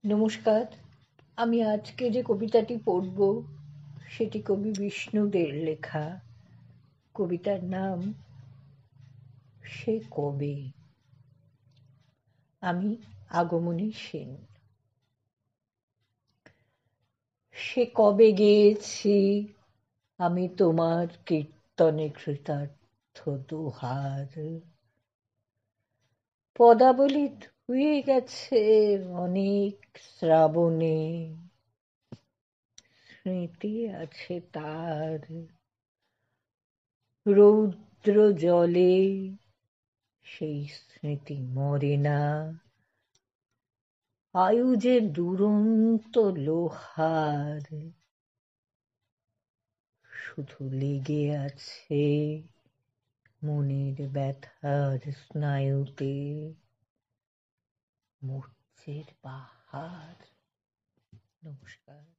নমস্কার। আমি আজকে যে কবিতাটি পড়ব সেটি কবি বিষ্ণুদের লেখা। কবিতার নাম সে কবে। আমি আগমনী সেন। সে কবে গেয়েছি আমি তোমার কীর্তনে কৃতার্থ দোহার। পদাবলী ধুয়ে গেছে অনেক শ্রাবণে, স্মৃতি আছে তার রৌদ্র জলে, সেই স্মৃতি মরে না। আয়ু যে দুরন্ত লোহার, শুধু লেগে আছে মনের ব্যথার স্নায়ুতে। মূর্ছের বাহার। নমস্কার।